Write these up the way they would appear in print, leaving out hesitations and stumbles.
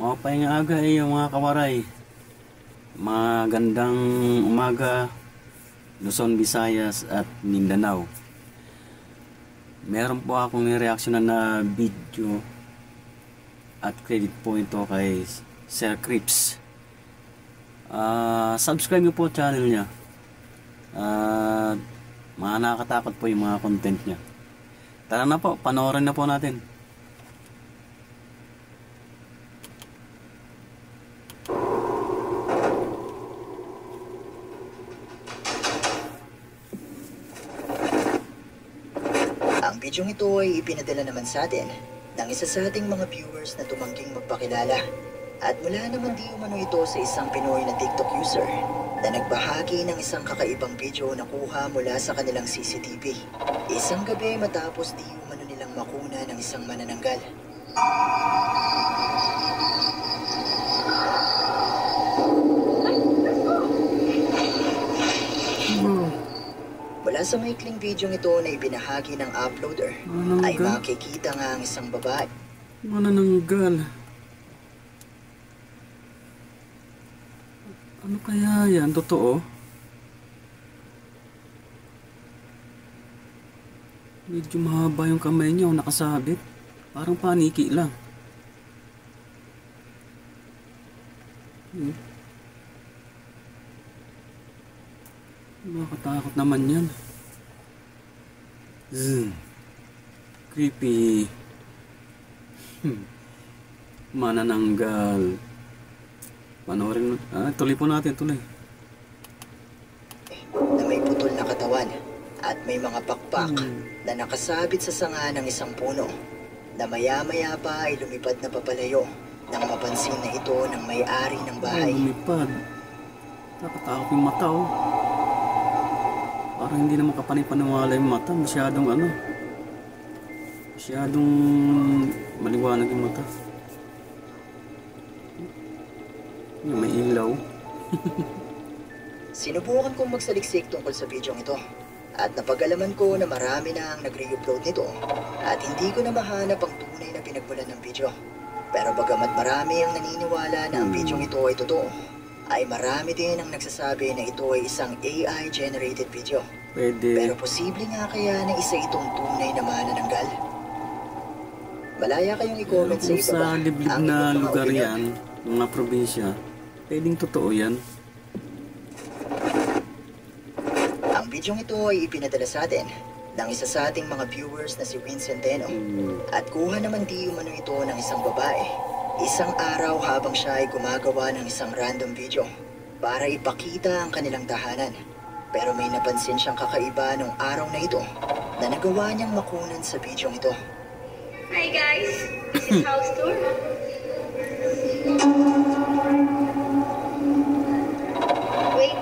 Mapapahinga aga yung mga kawaray. Magandang umaga, Luzon, Visayas at Mindanao. Meron po akong reaksyonan na video at credit po ito kay Sir Crips. Subscribe niyo po channel niya. Mga nakakatakot po yung mga content niya. Tara na po, panoorin na po natin. Ang bidyong ito ay ipinadala naman sa atin ng isa sa ating mga viewers na tumangging magpakilala. At mula naman di umano ito sa isang Pinoy na TikTok user na nagbahagi ng isang kakaibang video na kuha mula sa kanilang CCTV. Isang gabi matapos di umano nilang makuna ng isang manananggal. Mula sa maikling video ito na ibinahagi ng uploader ay makikita nga ang isang babae. Manananggal. Ano kaya yan? Totoo? Medyo mahaba yung kamay niya o nakasabit. Parang paniki lang. Nakakatakot naman yan. Creepy. Manananggal. Panoorin. Tuloy po natin, tuloy. Na may putol na katawan at may mga pakpak na nakasabit sa sanga ng isang puno na maya-maya pa ay lumipad na papalayo nang mapansin na ito ng may-ari ng bahay. Lumipad. Nakatakot yung mata, oh. Parang hindi naman kapanipaniwala yung mata. Masyadong maliwanag yung mata. May ilaw. Sinubukan kong magsaliksik tungkol sa bidyong ito at napag-alaman ko na marami na ang nag-re-upload nito at hindi ko na mahanap ang tunay na pinagmulan ng video. Pero bagamat marami ang naniniwala na ang bidyong ito ay totoo, ay marami din ang nagsasabi na ito ay isang AI-generated video. Pwede. Pero posible nga kaya na isa itong tunay na manananggal? Malaya kayong i-comment sa ibaba. Sa liblib na lugar yan, mga probinsya, pwedeng totoo yan. Ang bidyong ito ay ipinadala sa atin ng isa sa ating mga viewers na si Vincent Teno. At kuha naman di umano ito ng isang babae. Isang araw habang siya ay gumagawa ng isang random video para ipakita ang kanilang tahanan. Pero may napansin siyang kakaiba nung araw na ito na nagawa niyang makunan sa bidyong ito. Hi guys, this is house tour. Wait.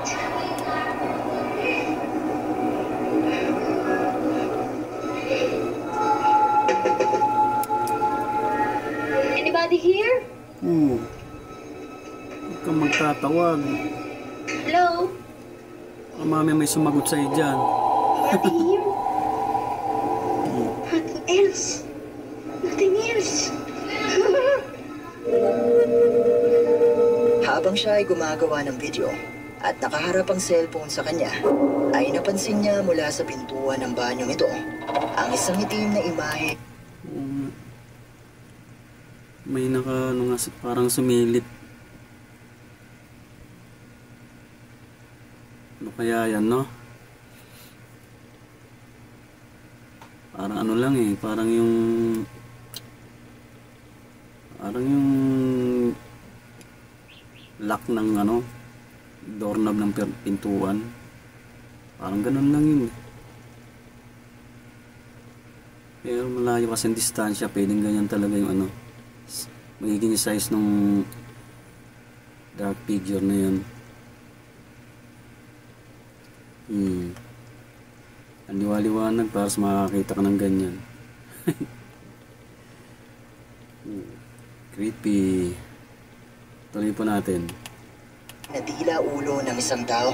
Anybody here? Huwag kang magtatawag. Hello? Mami may sumagot sa'yo dyan. Nothing here? Nothing else? Nothing else? Habang siya ay gumagawa ng video at nakaharap ang cellphone sa kanya, ay napansin niya mula sa pintuan ng banyong ito ang isang itim na imahe. May parang sumilip. Ano kaya yan, no? Parang ano lang eh, parang yung lock ng doorknob ng pintuan. Parang ganun lang yun. Pero malayo kasi ang distansya, pwedeng ganyan talaga yung magiging size ng dark figure na yun. Ang liwaliwanag para sa makakita ka ng ganyan. Creepy. Tuloy po natin. Nadila ulo ng isang tao.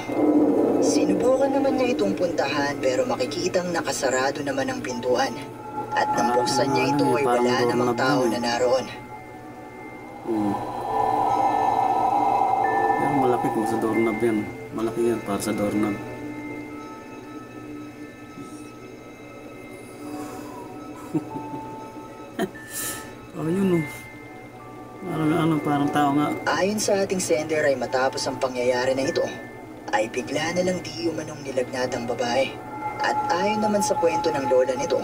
Sinubukan naman niya itong puntahan pero makikitang nakasarado naman ang pintuan. At nang buksan niya ito ay wala namang tao na naroon. Yan, malaki kung sa doorknob yan. Malaki yan para sa doorknob. Oh, yun oh. Parang tao nga. Ayon sa ating sender ay matapos ang pangyayari na ito, ay bigla na lang di umanong nilagnat ang babae. At ayon naman sa kwento ng lola nito,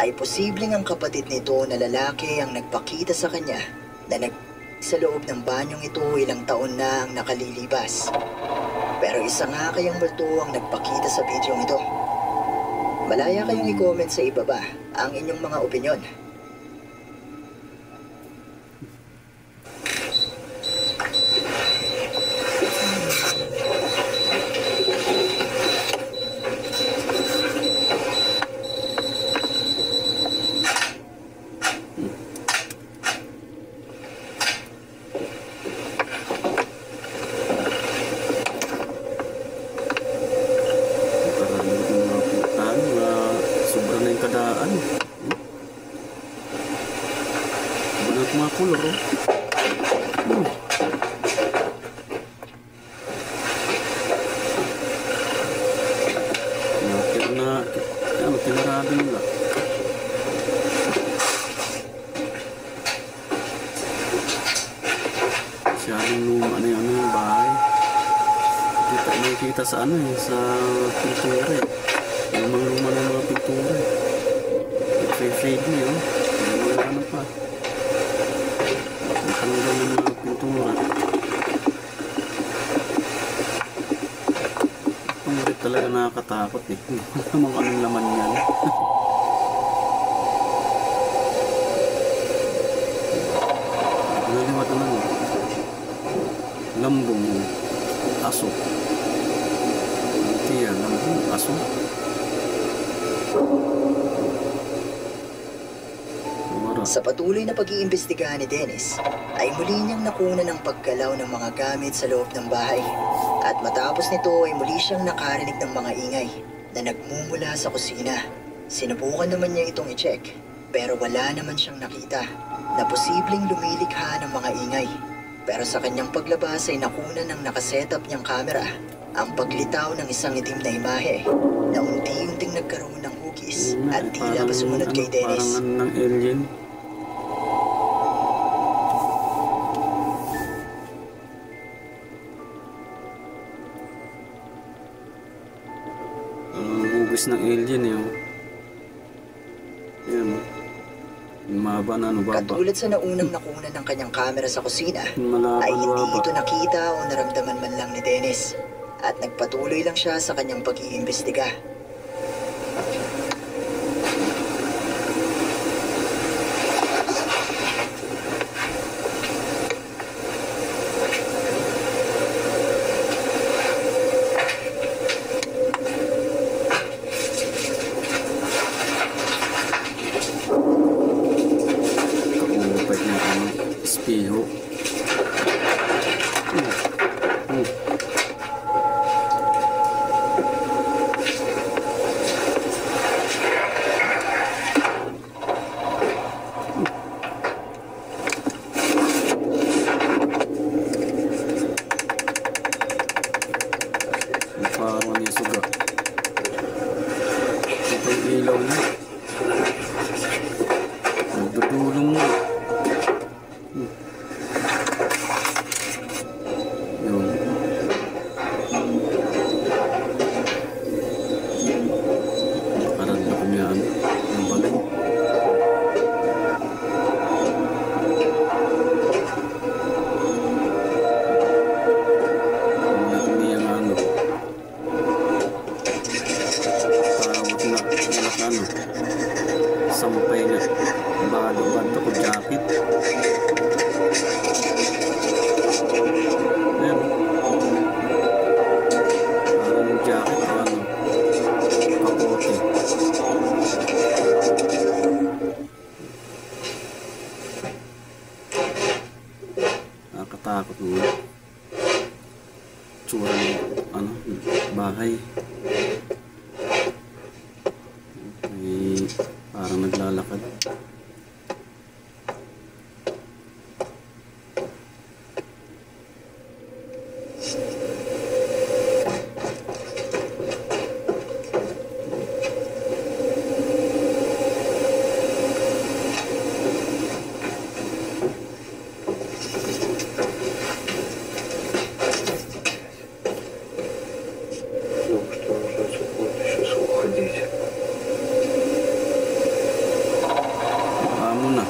ay posibleng ang kapatid nito na lalaki ang nagpakita sa kanya na sa loob ng banyong ito ilang taon na ang nakalilipas. Pero isa nga kayang multo ang nagpakita sa bidyong ito. Malaya kayong i-comment sa ibaba ang inyong mga opinyon. Mga kulor oh. Tinarado nila. Masyadong luma na yung bahay. Nakikita sa sa pintura eh. Lumang-luma na mga pintura eh. Nag-fade na yun. Ano pa. Tanggal ng mga pintura. Pangit talaga nakakatakot eh. Mga anong laman yan. Naliwat naman eh. Lambong aso. Tiyan, lambong aso. Sa patuloy na pag-iimbestigahan ni Dennis, ay muli niyang nakuna ng paggalaw ng mga gamit sa loob ng bahay. At matapos nito ay muli siyang nakarinig ng mga ingay na nagmumula sa kusina. Sinubukan naman niya itong i-check, pero wala naman siyang nakita na posibleng lumilikha ng mga ingay. Pero sa kanyang paglabas ay nakuna ng nakasetup niyang kamera ang paglitaw ng isang itim na imahe na unti-unting nagkaroon ng hugis at tila ba sumunod kay Dennis. Parang ng alien. Hugis ng alien yun. Yan. Maba na baba. Katulad sa naunang nakunan ng kanyang kamera sa kusina, Malapad ay hindi baba. ito nakita o naramdaman man lang ni Dennis. At nagpatuloy lang siya sa kanyang pag-iimbestiga. Kapag niya ang espiho. Parang niya suga. Ito yung ilaw niya. Nagdudulong mo. Yun. Parang na kumiyaan. Ang balay. Sampay na bado ko jacket. Ayan. Parang jacket kapote. Nakakatakot mo. Tsura ng bahay. Parang naglalakad. Ano na?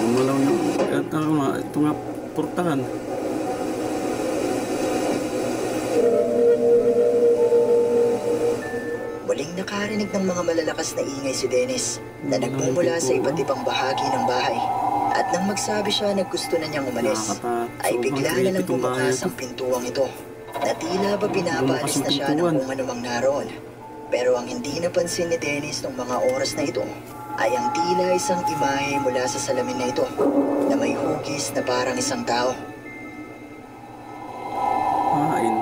Gumalaw yung... Ito nga, portahan. Muling nakarinig ng mga malalakas na ingay si Dennis na nagmumula sa iba't ibang bahagi ng bahay. At nang magsabi siya na gusto na niyang umalis, ay bigla na lang bumukas ang pintuang ito na tila ba pinapaalis na siya ng kung anumang naroon. Pero ang hindi napansin ni Dennis nung mga oras na ito ay ang tila isang imahe mula sa salamin na ito na may hugis na parang isang tao. Hain.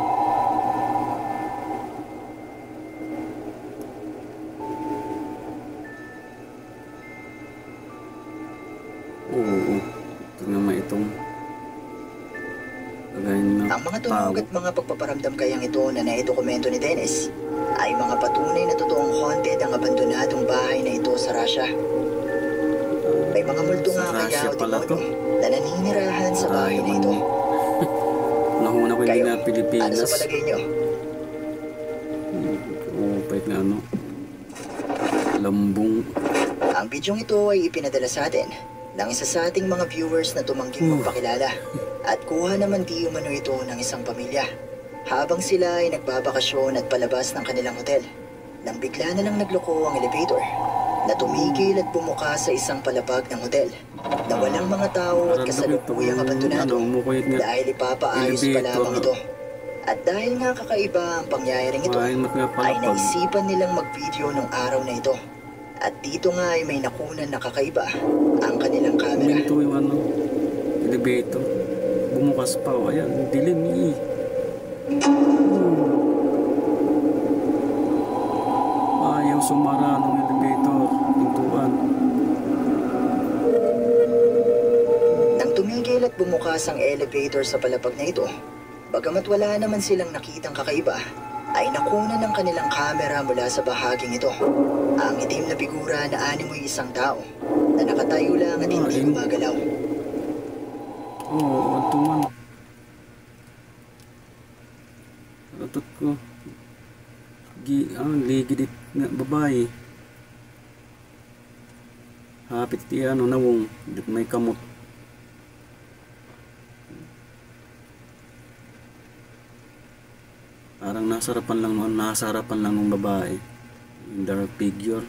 Oo. Ito naman itong Ang mga tunog at mga pagpaparamdam kayang ito na naidokumento ni Dennis ay mga patunay na totoong haunted ang abandonadong bahay na ito sa Russia. May mga multo nga kaya o demonyo na naninirahan sa bahay na ito. Nahuna ko hindi na Pilipinas. Ano sa palagay nyo? Pahit na ano. Lambong. Ang bidyong ito ay ipinadala sa atin ng isa sa ating mga viewers na tumangging magpakilala at kuha naman di umano ito ng isang pamilya habang sila ay nagbabakasyon at palabas ng kanilang hotel nang bigla na lang nagloko ang elevator na tumigil at bumuka sa isang palapag ng hotel na walang mga tao at kasalukuyang abandonado dahil ipapaayos pa lamang ito. At dahil nga kakaiba ang pangyayaring ito, ay naisipan nilang mag-video ng araw na ito. At dito nga ay may nakunan na kakaiba ang kanilang camera. Ito yung ano, elevator. Bumukas pa. Ayan, dilim eh. Ayaw sumara ng elevator. Pintuan. Nang tumigil at bumukas ang elevator sa palapag na ito, bagamat wala naman silang nakitang kakaiba, ay nakunan ng kanilang camera mula sa bahaging ito. Ang itim na figura na animoy isang tao na nakatayo lang at hindi gumagalaw. Oo, antuman. Atot ko. Ligidit nga babae. Hapit ti ano nawong. Dit may kamot. Parang nasa harapan lang ng babae. Yung dark figure.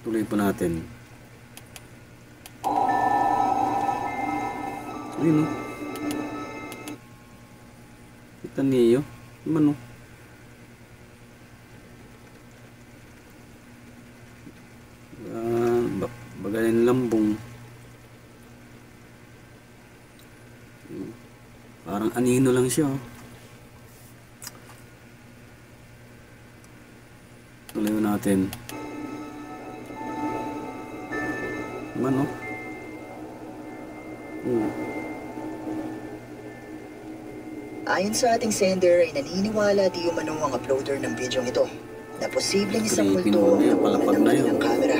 Tuloy po natin. Ayun o. Kita niyo. Ano? Bagayin lambong. Parang anino lang siya. Tuloy natin. Ano? Ayon sa ating sender ay naniniwala di umano ang uploader ng video ito na posibleng isang multo ang nakunan ng kanilang camera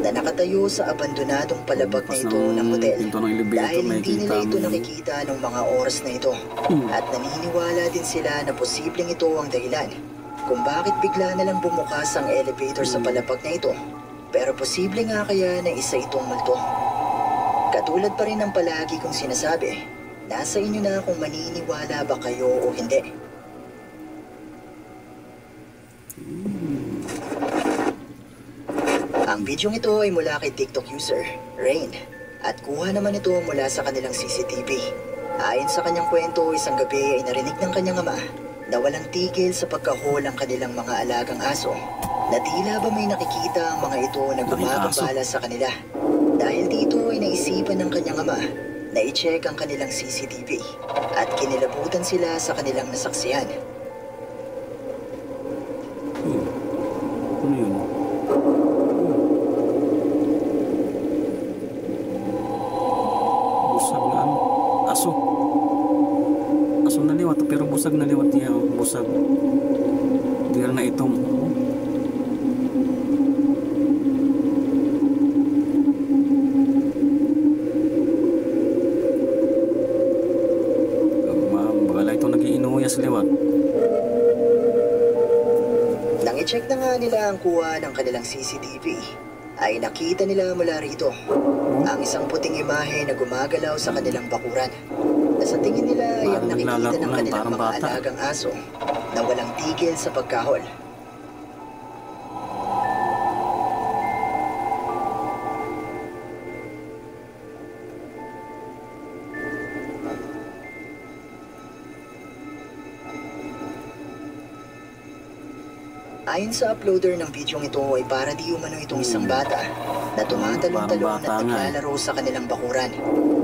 na nakatayo sa abandonadong palapag na ito ng hotel dahil hindi nila ito nakikita ng mga oras na ito at naniniwala din sila na posibleng ito ang dahilan kung bakit bigla na lang bumukas ang elevator sa palapag na ito, pero posible nga kaya na isa itong multo. Katulad pa rin ang palagi kong sinasabi, nasa inyo na kung maniniwala ba kayo o hindi. Ang bidyong ito ay mula kay TikTok user, Rain, at kuha naman ito mula sa kanilang CCTV. Ayon sa kanyang kwento, isang gabi ay narinig ng kanyang ama na walang tigil sa pagkahol ang kanilang mga alagang aso, na tila ba may nakikita ang mga ito na gumagambala sa kanila. Dahil dito ay naisipan ng kanyang ama na i-check ang kanilang CCTV at kinilabutan sila sa kanilang nasaksihan. Ano yun? Busag na ano? Aso. Aso na liwat pero busag na liwat niya. Busag. Hindi na itong. Bagala itong nag-iinuya sa liwat. Nang i-check na nga nila ang kuha ng kanilang CCTV, ay nakita nila mula rito ang isang puting imahe na gumagalaw sa kanilang bakuran. Na sa tingin nila ay ang Parang nakikita naglalaro ng lang, kanilang parang mga bata. alagang aso na walang tigil sa pagkahol. Ayon sa uploader ng bidyong ito ay para di umano itong isang bata na tumatalon-talon Parang bata at nga eh. naglalaro sa kanilang bakuran.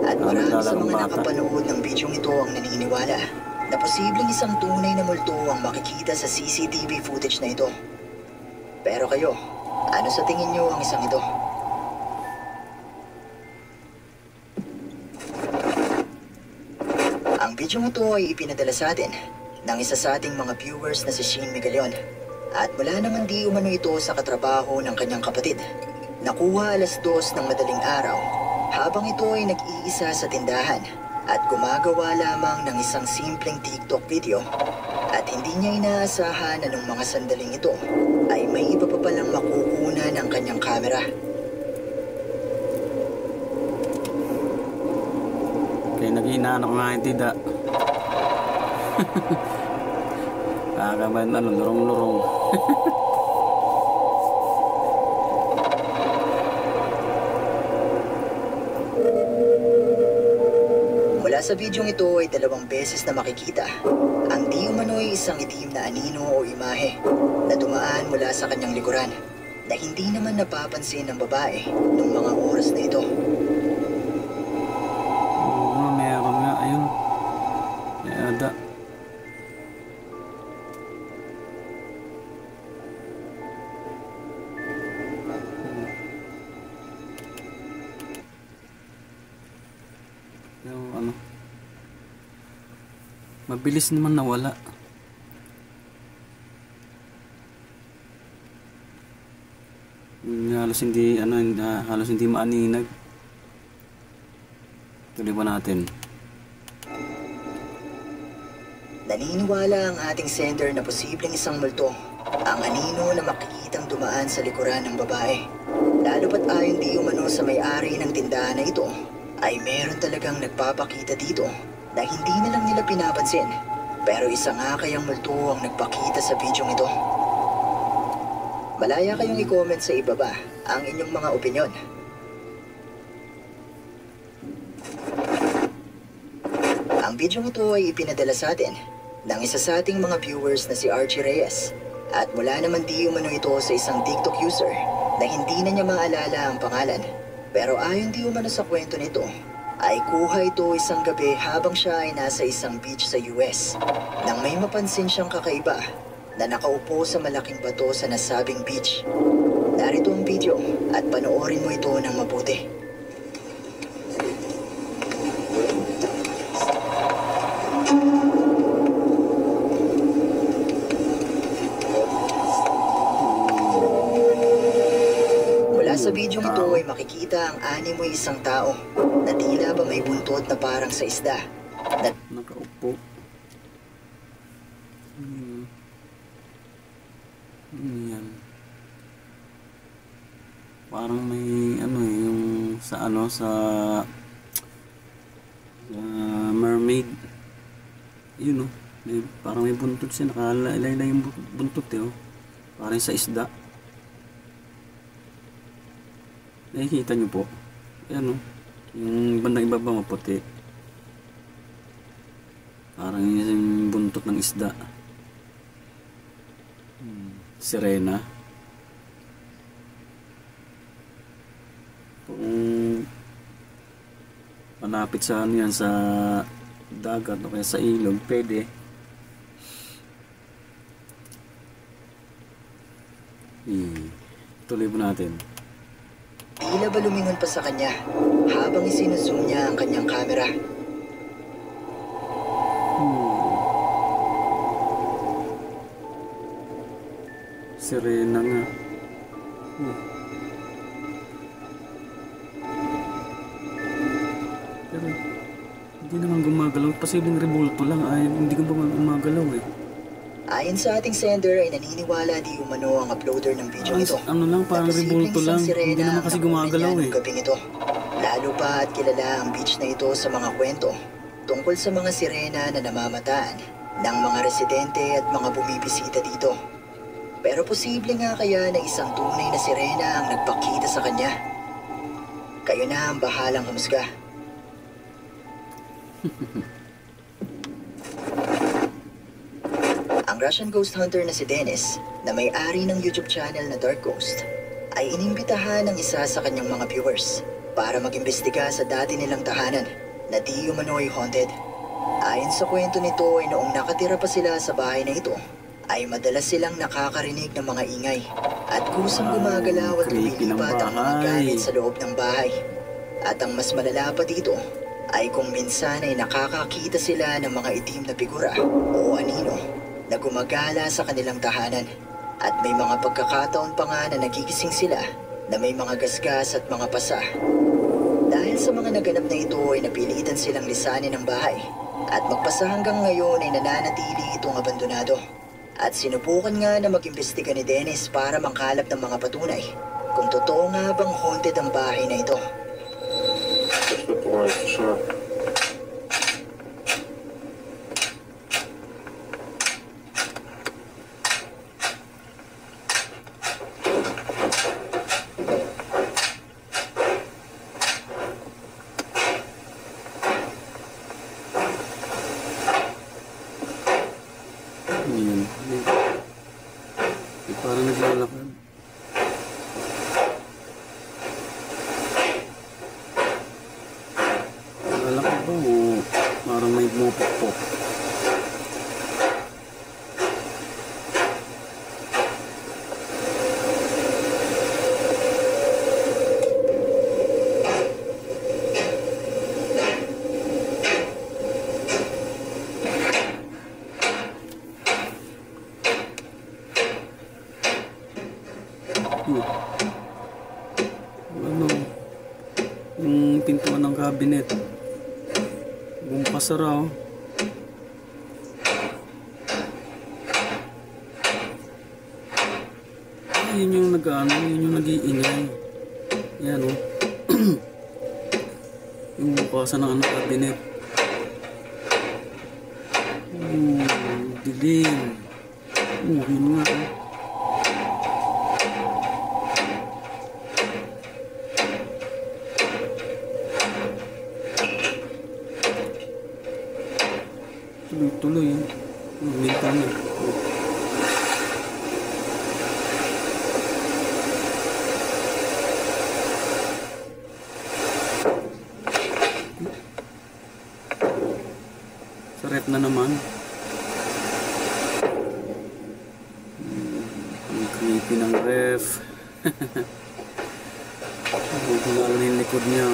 At Parang marami sa naglalarong mga bata. nakapanood ng bidyong ito ang naniniwala na posibleng isang tunay na multo ang makikita sa CCTV footage na ito. Pero kayo, ano sa tingin nyo ang isang ito? Ang bidyong ito ay ipinadala sa atin ng isa sa ating mga viewers na si Shane Migaleon. At mula naman di umano ito sa katrabaho ng kanyang kapatid. Nakuha 2:00 ng madaling araw habang ito ay nag-iisa sa tindahan at gumagawa lamang ng isang simpleng TikTok video. At hindi niya inaasahan na nung mga sandaling ito ay may iba pa palang makukuna ng kanyang kamera. Kaya nag-iinaan ako nga yung tida. Kakabayan lurong-lurong. Mula sa bidyong ito ay 2 beses na makikita ang di umano'y isang itim na anino o imahe na dumaan mula sa kanyang likuran na hindi naman napapansin ng babae nung mga oras na ito. Oo nga, meron nga. Ayun. Yada. Yung ano. Mabilis naman nawala. Halos hindi halos hindi maaninag. Tuloy pa natin. Naniniwala ang ating sender na posibleng isang multo ang anino na makikitang dumaan sa likuran ng babae. Lalo pat ayon di umano sa may-ari ng tindahan na ito ay meron talagang nagpapakita dito na hindi na lang nila pinapansin. Pero isa nga kayang multo ang nagpakita sa bidyong ito. Malaya kayong i-comment sa ibaba ang inyong mga opinyon. Ang bidyong ito ay ipinadala sa atin ng isa sa ating mga viewers na si Archie Reyes. At mula naman di umano ito sa isang TikTok user na hindi na niya maalala ang pangalan. Pero ayon di umano sa kwento nito, ay kuha ito isang gabi habang siya ay nasa isang beach sa US. Nang may mapansin siyang kakaiba na nakaupo sa malaking bato sa nasabing beach. Narito ang video at panoorin mo ito ng mabuti. Mula sa video ito ay makikita ang animoy isang tao na tila ba may buntot na parang sa isda. Na Nakaupo. Yan. Parang may yung sa mermaid. Yun parang may buntot siya, nakalaylay yung buntot parang sa isda. Nakikita nyo po. Ayan yung bandang ibaba maputi. Parang yung buntot ng isda. Sirena. Kung malapit sa sa dagat o kaya sa ilog, pwede. Tuloy po natin. tila ba lumingon pa sa kanya habang isinuzoom niya ang kanyang kamera. Sirena nga. Pero hindi naman gumagalaw. Posibleng rebulto lang. Ay, hindi ko ba gumagalaw eh. Ayon sa ating sender ay naniniwala di umano ang uploader ng video ito. Ano lang, parang na posibleng rebulto isang lang. sirena Hindi naman ang kasi nakuha gumagalaw niya eh. nung gabing ito. Lalo pa at kilala ang beach na ito sa mga kwento tungkol sa mga sirena na namamataan ng mga residente at mga bumibisita dito. Pero posible nga kaya na isang tunay na sirena ang nagpakita sa kanya. Kayo na ang bahalang humusga. Ang Russian ghost hunter na si Dennis, na may-ari ng YouTube channel na Dark Ghost, ay inimbitahan ng isa sa kanyang mga viewers para mag-imbestiga sa dati nilang tahanan na di umano'y haunted. Ayon sa kwento nito ay noong nakatira pa sila sa bahay na ito, ay madalas silang nakakarinig ng mga ingay at kusang gumagalaw at creepy ng lumilipat ang mga bahay. gamit sa loob ng bahay. At ang mas malala pa dito ay kung minsan ay nakakakita sila ng mga itim na figura o anino na gumagala sa kanilang tahanan. At may mga pagkakataon pa nga na nagigising sila na may mga gasgas at mga pasa. Dahil sa mga naganap na ito ay napilitan silang lisanin ang bahay at magpasa hanggang ngayon ay nananatili itong abandonado. At sinubukan nga na mag-imbestiga ni Dennis para mangkalap ng mga patunay kung totoo nga bang haunted ang bahay na ito. Ayan. Parang naglalakad. Naglalakad ba o parang may mupok-pok? Ano? Yung pintuan ng cabinet. Bumpas raw. Yun yung nag-ano, yun yung nag-iingay. Yan o. Yung bukasan ng cabinet. Dilim. Yun nga o. Tuloy-tuloy eh. Minta na. Sa rep na naman. Ang creepy ng ref. Bugala na yung likod niya.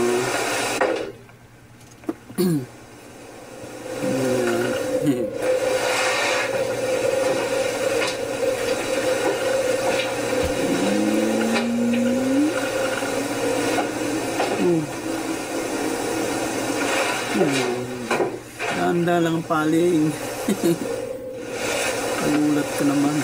Handa lang ang paling. Kagulat ka naman.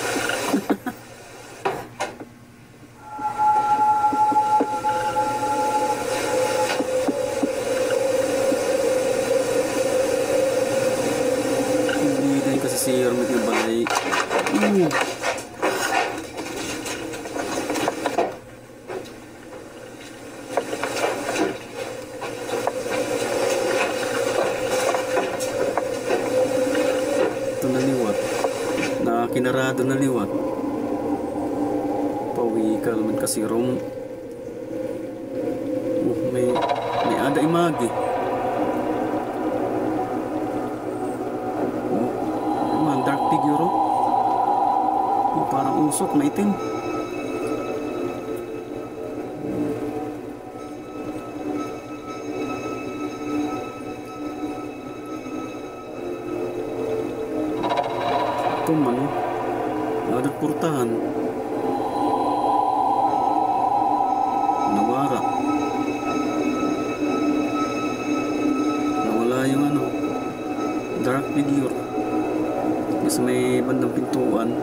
Hindi din kasi si Hermit na balay. Kinarado na liwat. Pawikal man kasi rom. May ada imagi. Man dark figure. Parang usok na itim. Tuman. Ada purtahan. Nawara. Nawala yung dark figure. sa may bandang pintuan.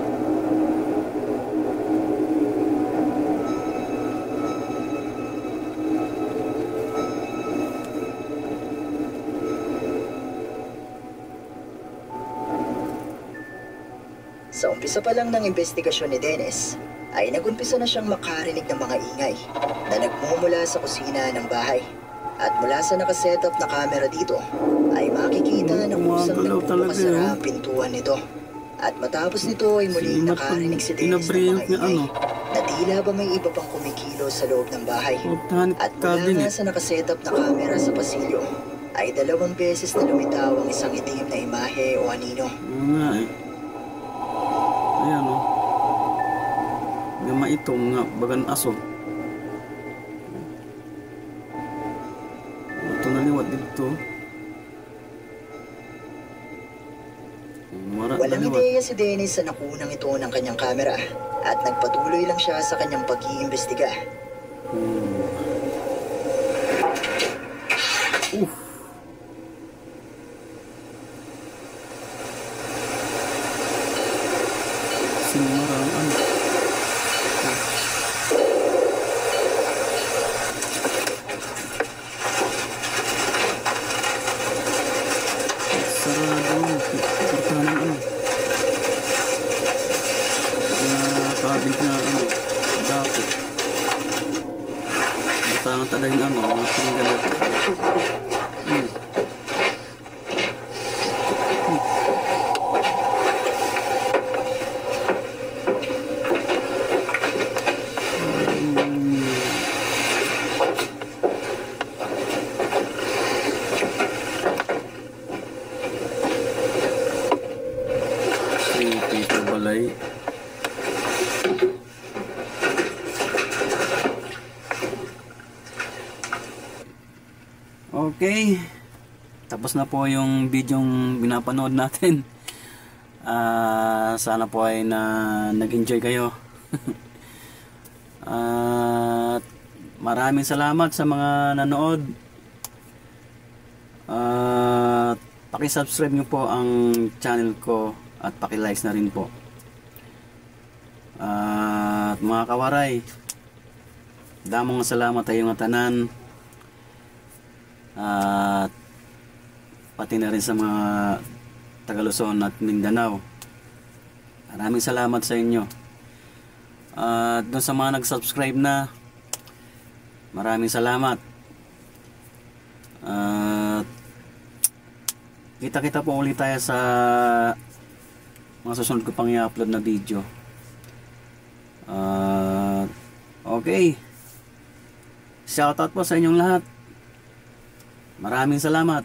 Sa umpisa pa lang ng investigasyon ni Dennis, ay nagumpisa na siyang makarinig ng mga ingay na nagmumula sa kusina ng bahay. At mula sa nakasetup na camera dito, ay makikita na kusang nagpupakasara ang pintuan nito. At matapos nito ay muling nakarinig si Dennis ng mga ingay na tila ba may iba pang kumikilo sa loob ng bahay. At mula nga sa nakasetup na camera sa pasilyo, ay 2 beses na lumitaw ang isang itim na imahe o anino. Nga eh. Ayan o. Nga maitom nga, bagan aso. Ito naliwat dito. Walang ideya si Dennis sa nakunang ito ng kanyang kamera at nagpatuloy lang siya sa kanyang pag-iimbestiga. Sinmarang ano. Sarado. Pertahanan ano. Nakakabit na ano. Dapit. Batangan talagang ano. Mga tinggalat. Okay, tapos na po yung videong binapanood natin. Sana po ay nag-enjoy kayo. At maraming salamat sa mga nanood. Paki-subscribe nyo po ang channel ko at paki-like na rin po. At mga kawaray, damong salamat tayo nga tanan. At pati na rin sa mga taga Luzon at Mindanao, maraming salamat sa inyo. At doon sa mga nag-subscribe na, maraming salamat. At kita-kita po ulit tayo sa mga susunod ko pang i-upload na video. Okay, shoutout po sa inyong lahat. Maraming salamat.